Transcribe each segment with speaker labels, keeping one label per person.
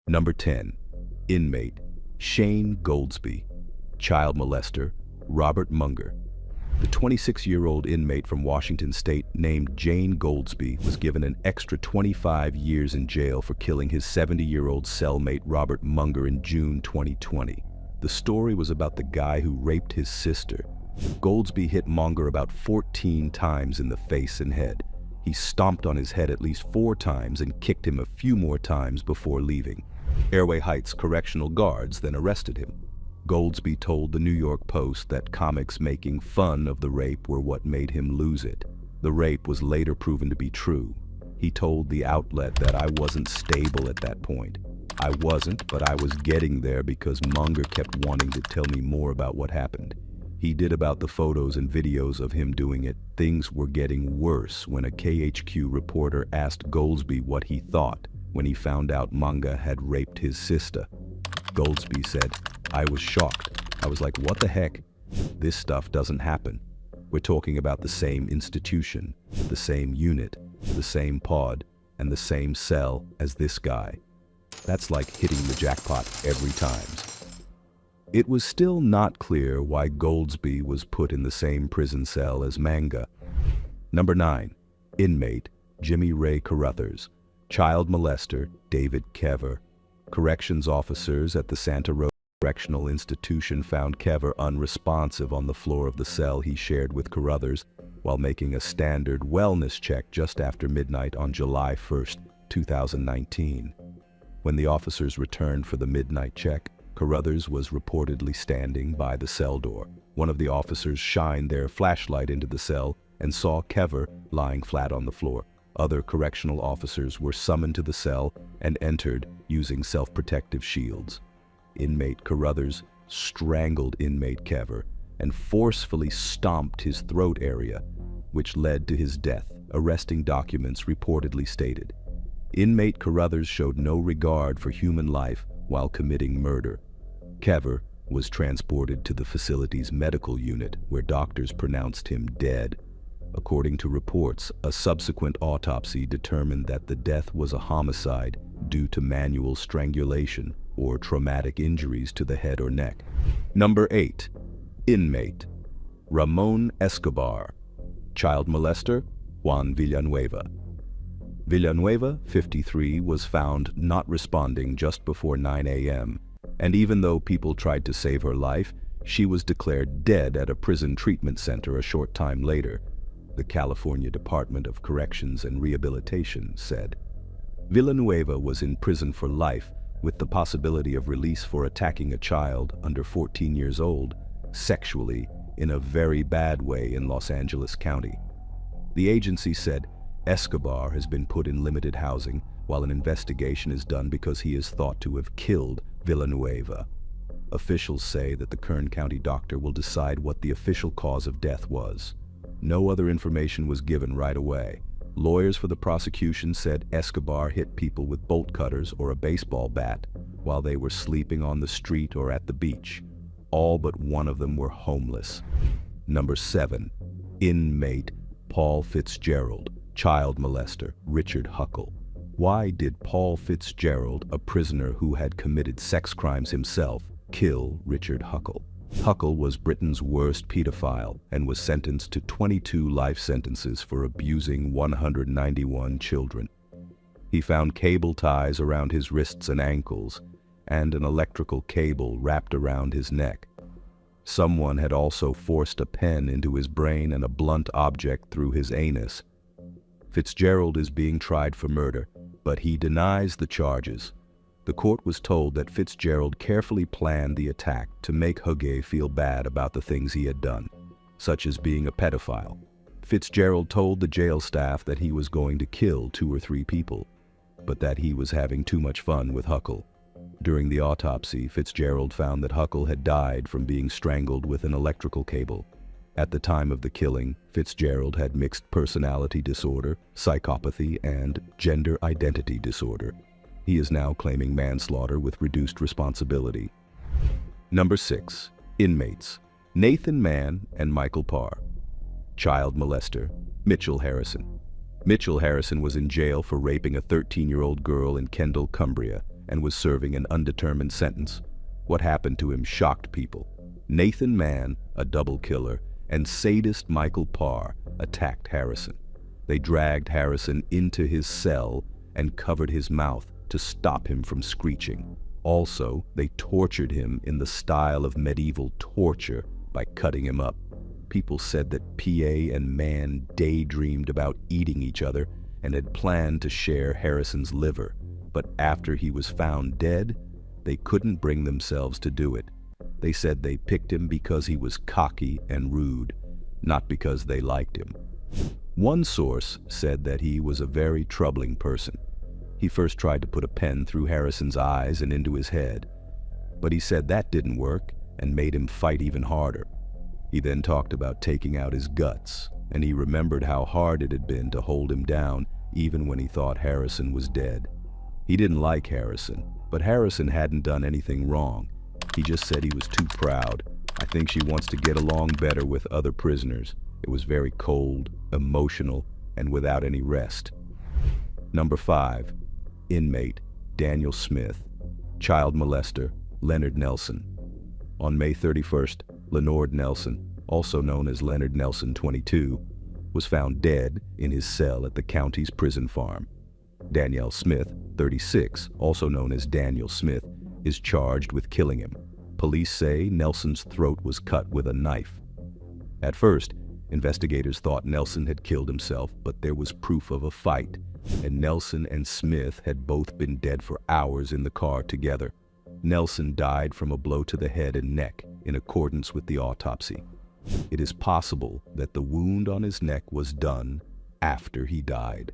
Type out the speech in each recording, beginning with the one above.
Speaker 1: Number 10. Inmate Shane Goldsby. Child molester Robert Munger. The 26-year-old inmate from Washington State named Jane Goldsby was given an extra 25 years in jail for killing his 70-year-old cellmate Robert Munger in June 2020. The story was about the guy who raped his sister. Goldsby hit Munger about 14 times in the face and head. He stomped on his head at least 4 times and kicked him a few more times before leaving. Airway Heights correctional guards then arrested him. Goldsby told the New York Post that comics making fun of the rape were what made him lose it. The rape was later proven to be true. He told the outlet that I wasn't stable at that point. I wasn't, but I was getting there because Munger kept wanting to tell me more about what happened. He did about the photos and videos of him doing it. Things were getting worse when a KHQ reporter asked Goldsby what he thought when he found out Munger had raped his sister. Goldsby said, "I was shocked. I was like, what the heck? This stuff doesn't happen. We're talking about the same institution, the same unit, the same pod, and the same cell as this guy. That's like hitting the jackpot every time." It was still not clear why Goldsby was put in the same prison cell as Munger. Number 9. Inmate Jimmy Ray Carruthers. Child molester David Kever. Corrections officers at the Santa Rosa Correctional Institution found Kever unresponsive on the floor of the cell he shared with Carruthers while making a standard wellness check just after midnight on July 1st, 2019. When the officers returned for the midnight check, Carruthers was reportedly standing by the cell door. One of the officers shined their flashlight into the cell and saw Kever lying flat on the floor. Other correctional officers were summoned to the cell and entered using self-protective shields. Inmate Carruthers strangled inmate Kever and forcefully stomped his throat area, which led to his death, arresting documents reportedly stated. Inmate Carruthers showed no regard for human life while committing murder. Kever was transported to the facility's medical unit where doctors pronounced him dead. According to reports, a subsequent autopsy determined that the death was a homicide due to manual strangulation or traumatic injuries to the head or neck. Number 8. Inmate Ramon Escobar. Child molester Juan Villanueva. Villanueva, 53, was found not responding just before 9 a.m., and even though people tried to save her life, she was declared dead at a prison treatment center a short time later, the California Department of Corrections and Rehabilitation said. Villanueva was in prison for life with the possibility of release for attacking a child under 14 years old sexually in a very bad way in Los Angeles County. The agency said Escobar has been put in limited housing while an investigation is done because he is thought to have killed Villanueva. Officials say that the Kern County doctor will decide what the official cause of death was. No other information was given right away. Lawyers for the prosecution said Escobar hit people with bolt cutters or a baseball bat while they were sleeping on the street or at the beach. All but one of them were homeless. Number 7. Inmate Paul Fitzgerald. Child molester Richard Huckle. Why did Paul Fitzgerald, a prisoner who had committed sex crimes himself, kill Richard Huckle? Huckle was Britain's worst pedophile and was sentenced to 22 life sentences for abusing 191 children. He found cable ties around his wrists and ankles and an electrical cable wrapped around his neck. Someone had also forced a pen into his brain and a blunt object through his anus. Fitzgerald is being tried for murder, but he denies the charges. The court was told that Fitzgerald carefully planned the attack to make Huckle feel bad about the things he had done, such as being a pedophile. Fitzgerald told the jail staff that he was going to kill 2 or 3 people, but that he was having too much fun with Huckle. During the autopsy, Fitzgerald found that Huckle had died from being strangled with an electrical cable. At the time of the killing, Fitzgerald had mixed personality disorder, psychopathy, and gender identity disorder. He is now claiming manslaughter with reduced responsibility. Number 6. Inmates Nathan Mann and Michael Parr. Child molester Mitchell Harrison. Mitchell Harrison was in jail for raping a 13-year-old girl in Kendall, Cumbria, and was serving an undetermined sentence. What happened to him shocked people. Nathan Mann, a double killer, and sadist Michael Parr attacked Harrison. They dragged Harrison into his cell and covered his mouth to stop him from screeching. Also, they tortured him in the style of medieval torture by cutting him up. People said that PA and Mann daydreamed about eating each other and had planned to share Harrison's liver, but after he was found dead, they couldn't bring themselves to do it. They said they picked him because he was cocky and rude, not because they liked him. One source said that he was a very troubling person. He first tried to put a pen through Harrison's eyes and into his head, but he said that didn't work and made him fight even harder. He then talked about taking out his guts, and he remembered how hard it had been to hold him down even when he thought Harrison was dead. He didn't like Harrison, but Harrison hadn't done anything wrong. He just said he was too proud. I think she wants to get along better with other prisoners. It was very cold, emotional, and without any rest. Number 5. Inmate Daniel Smith. Child molester Leonard Nelson. On May 31st, Leonard Nelson, also known as Leonard Nelson 22, was found dead in his cell at the county's prison farm. Daniel Smith, 36, also known as Daniel Smith, is charged with killing him. Police say Nelson's throat was cut with a knife. At first, investigators thought Nelson had killed himself, but there was proof of a fight, and Nelson and Smith had both been dead for hours in the car together. Nelson died from a blow to the head and neck, in accordance with the autopsy. It is possible that the wound on his neck was done after he died.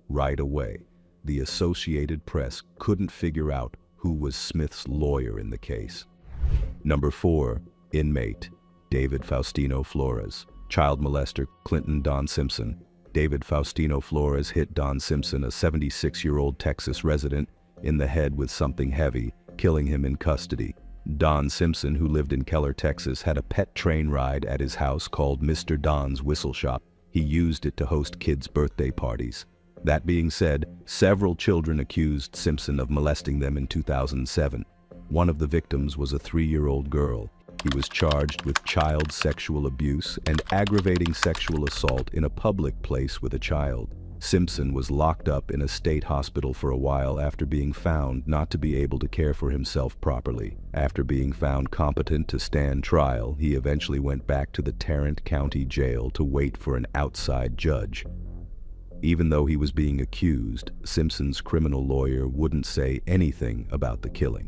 Speaker 1: Right away, the Associated Press couldn't figure out who was Smith's lawyer in the case. Number 4. Inmate David Faustino Flores. Child molester Clinton Don Simpson. David Faustino Flores hit Don Simpson, a 76-year-old Texas resident, in the head with something heavy, killing him in custody. Don Simpson, who lived in Keller, Texas, had a pet train ride at his house called Mr. Don's Whistle Shop. He used it to host kids' birthday parties. That being said, several children accused Simpson of molesting them in 2007. One of the victims was a 3-year-old girl. He was charged with child sexual abuse and aggravating sexual assault in a public place with a child. Simpson was locked up in a state hospital for a while after being found not to be able to care for himself properly. After being found competent to stand trial, he eventually went back to the Tarrant County Jail to wait for an outside judge. Even though he was being accused, Simpson's criminal lawyer wouldn't say anything about the killing.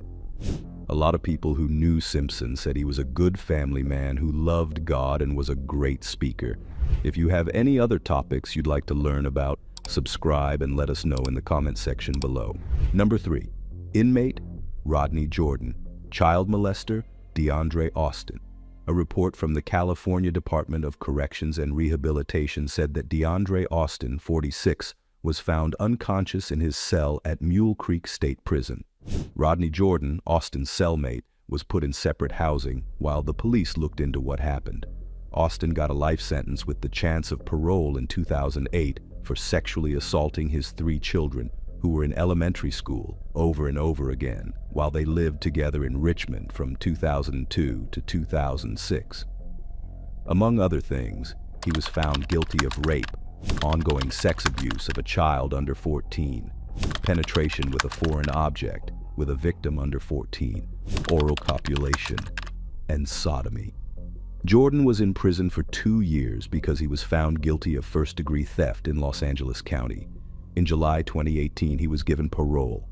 Speaker 1: A lot of people who knew Simpson said he was a good family man who loved God and was a great speaker. If you have any other topics you'd like to learn about, subscribe and let us know in the comment section below. Number 3. Inmate Rodney Jordan. Child molester DeAndre Austin. A report from the California Department of Corrections and Rehabilitation said that DeAndre Austin, 46, was found unconscious in his cell at Mule Creek State Prison. Rodney Jordan, Austin's cellmate, was put in separate housing while the police looked into what happened. Austin got a life sentence with the chance of parole in 2008 for sexually assaulting his 3 children who were in elementary school over and over again while they lived together in Richmond from 2002 to 2006. Among other things, he was found guilty of rape, ongoing sex abuse of a child under 14, penetration with a foreign object with a victim under 14, oral copulation, and sodomy. Jordan was in prison for 2 years because he was found guilty of first-degree theft in Los Angeles County. In July 2018, he was given parole.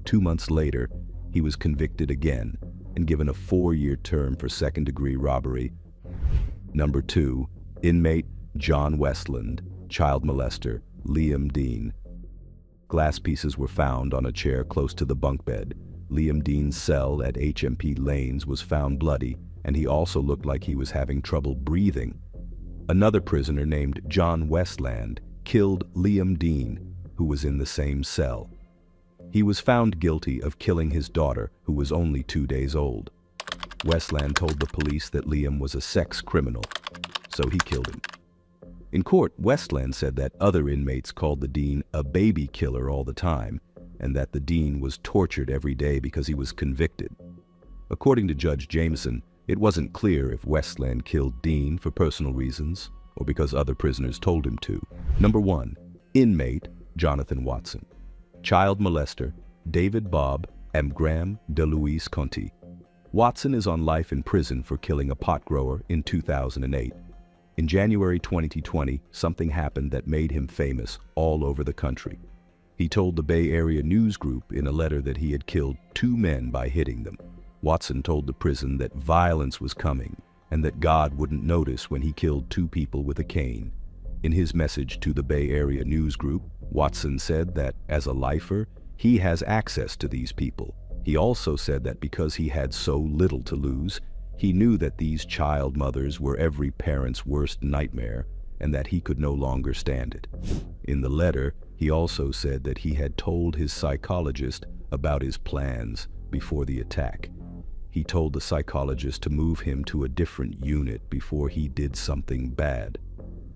Speaker 1: 2 months later, he was convicted again and given a 4-year term for second-degree robbery. Number 2. Inmate John Westland. Child molester Liam Dean. Glass pieces were found on a chair close to the bunk bed. Liam Dean's cell at HMP Lanes was found bloody, and he also looked like he was having trouble breathing. Another prisoner named John Westland killed Liam Dean, who was in the same cell. He was found guilty of killing his daughter, who was only 2 days old. Westland told the police that Liam was a sex criminal, so he killed him. In court, Westland said that other inmates called the dean a baby killer all the time. and that the dean was tortured every day because he was convicted. According to Judge Jameson, it wasn't clear if Westland killed Dean for personal reasons or because other prisoners told him to. Number 1. Inmate Jonathan Watson. Child molester David Bob Amgram de Luis Conti. Watson is on life in prison for killing a pot grower in 2008. In January 2020, something happened that made him famous all over the country. He told the Bay Area News Group in a letter that he had killed 2 men by hitting them. Watson told the prison that violence was coming and that God wouldn't notice when he killed 2 people with a cane. In his message to the Bay Area News Group, Watson said that, as a lifer, he has access to these people. He also said that because he had so little to lose, he knew that these child mothers were every parent's worst nightmare and that he could no longer stand it. In the letter, he also said that he had told his psychologist about his plans before the attack. He told the psychologist to move him to a different unit before he did something bad.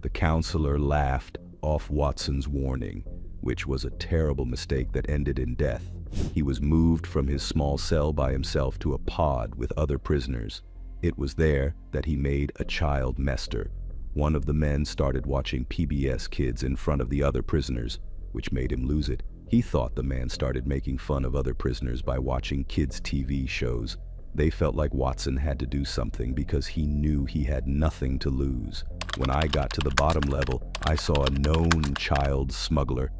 Speaker 1: The counselor laughed off Watson's warning, which was a terrible mistake that ended in death. He was moved from his small cell by himself to a pod with other prisoners. It was there that he made a child mester. One of the men started watching PBS Kids in front of the other prisoners, which made him lose it. He thought the man started making fun of other prisoners by watching kids' TV shows. They felt like Watson had to do something because he knew he had nothing to lose. When I got to the bottom level, I saw a known child smuggler.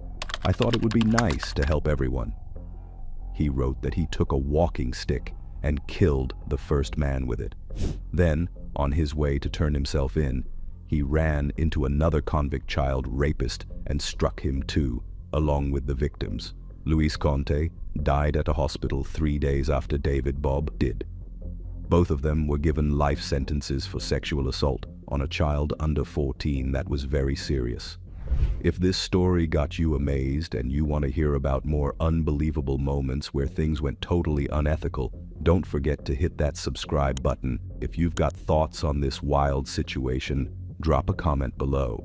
Speaker 1: I thought it would be nice to help everyone. He wrote that he took a walking stick and killed the first man with it. Then, on his way to turn himself in, he ran into another convict child rapist and struck him too, along with the victims. Luis Conte died at a hospital 3 days after David Bob did. Both of them were given life sentences for sexual assault on a child under 14 that was very serious. If this story got you amazed and you want to hear about more unbelievable moments where things went totally unethical, don't forget to hit that subscribe button. If you've got thoughts on this wild situation, drop a comment below.